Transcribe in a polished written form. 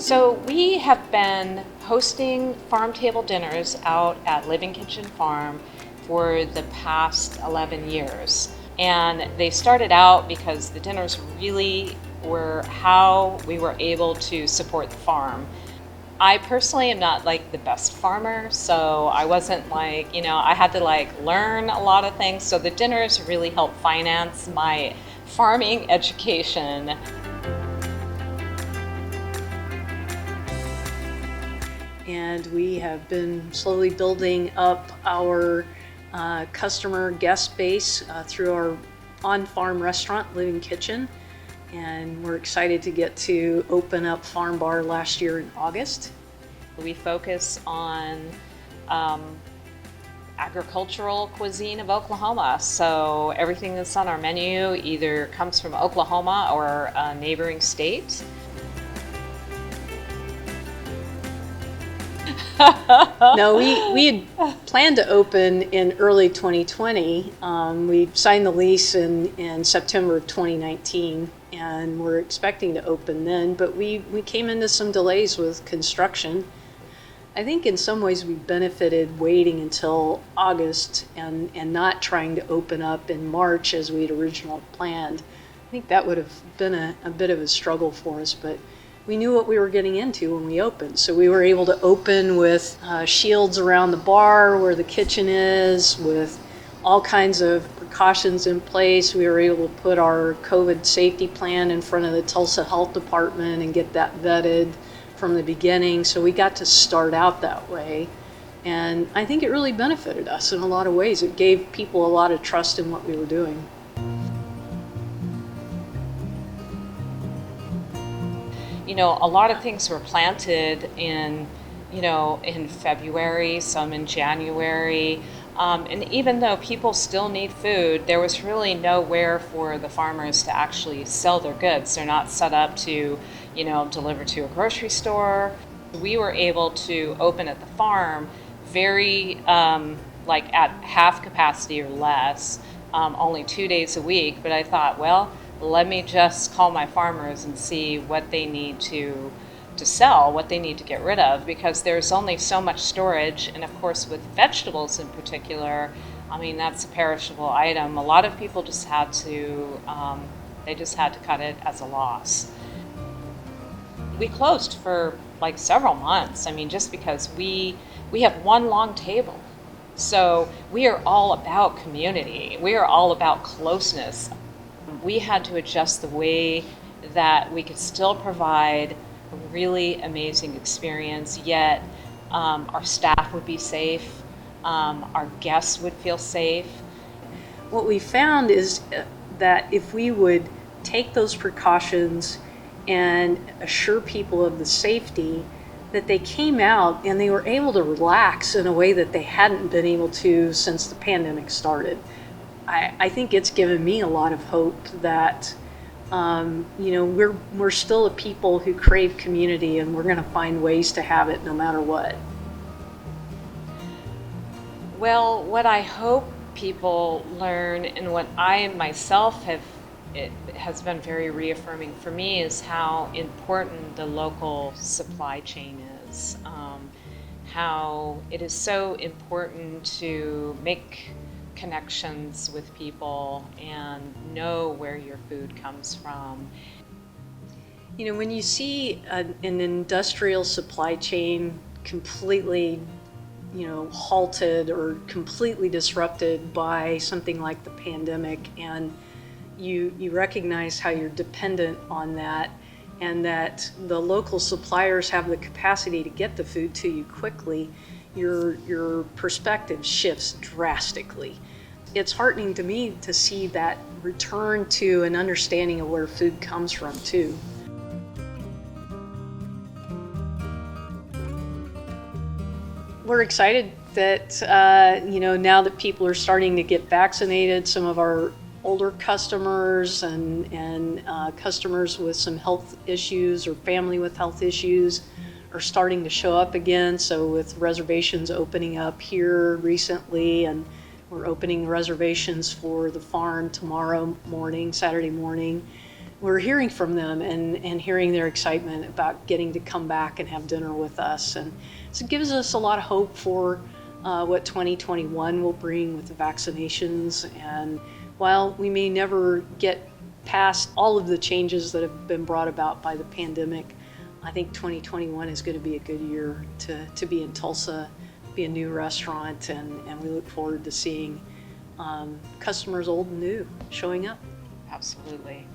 So we have been hosting farm table dinners out at Living Kitchen Farm for the past 11 years. And they started out because the dinners really were how we were able to support the farm. I personally am not like the best farmer, so I wasn't like, I had to learn a lot of things. So the dinners really helped finance my farming education. And we have been slowly building up our customer guest base through our on-farm restaurant, Living Kitchen. And we're excited to get to open up FarmBar last year in August. We focus on agricultural cuisine of Oklahoma. So everything that's on our menu either comes from Oklahoma or a neighboring state. No, we had planned to open in early 2020. We signed the lease in September of 2019, and we're expecting to open then, but we came into some delays with construction. I think in some ways we benefited waiting until August and not trying to open up in March as we'd originally planned. I think that would have been a bit of a struggle for us, but we knew what we were getting into when we opened. So we were able to open with shields around the bar where the kitchen is, with all kinds of precautions in place. We were able to put our COVID safety plan in front of the Tulsa Health Department and get that vetted from the beginning. So we got to start out that way. And I think it really benefited us in a lot of ways. It gave people a lot of trust in what we were doing. A lot of things were planted in February, some in January. And even though people still need food, there was really nowhere for the farmers to actually sell their goods. They're not set up to, deliver to a grocery store. We were able to open at the farm very, at half capacity or less, only 2 days a week. But I thought, well, let me just call my farmers and see what they need to sell, what they need to get rid of, because there's only so much storage. And of course, with vegetables in particular, that's a perishable item. A lot of people just had to, cut it as a loss. We closed for several months. Just because we have one long table. So we are all about community. We are all about closeness. We had to adjust the way that we could still provide a really amazing experience, yet our staff would be safe, our guests would feel safe. What we found is that if we would take those precautions and assure people of the safety, that they came out and they were able to relax in a way that they hadn't been able to since the pandemic started. I think it's given me a lot of hope that we're still a people who crave community, and we're going to find ways to have it no matter what. Well, what I hope people learn, and what I myself it has been very reaffirming for me, is how important the local supply chain is. How it is so important to make connections with people and know where your food comes from. When you see an industrial supply chain completely, halted or completely disrupted by something like the pandemic, and you recognize how you're dependent on that, and that the local suppliers have the capacity to get the food to you quickly, your perspective shifts drastically. It's heartening to me to see that return to an understanding of where food comes from too. We're excited that now that people are starting to get vaccinated, some of our older customers and customers with some health issues or family with health issues are starting to show up again. So with reservations opening up here recently, and we're opening reservations for the farm tomorrow morning, Saturday morning, we're hearing from them and hearing their excitement about getting to come back and have dinner with us. And so it gives us a lot of hope for what 2021 will bring with the vaccinations. And while we may never get past all of the changes that have been brought about by the pandemic, I think 2021 is going to be a good year to be in Tulsa, be a new restaurant, and we look forward to seeing customers old and new showing up. Absolutely.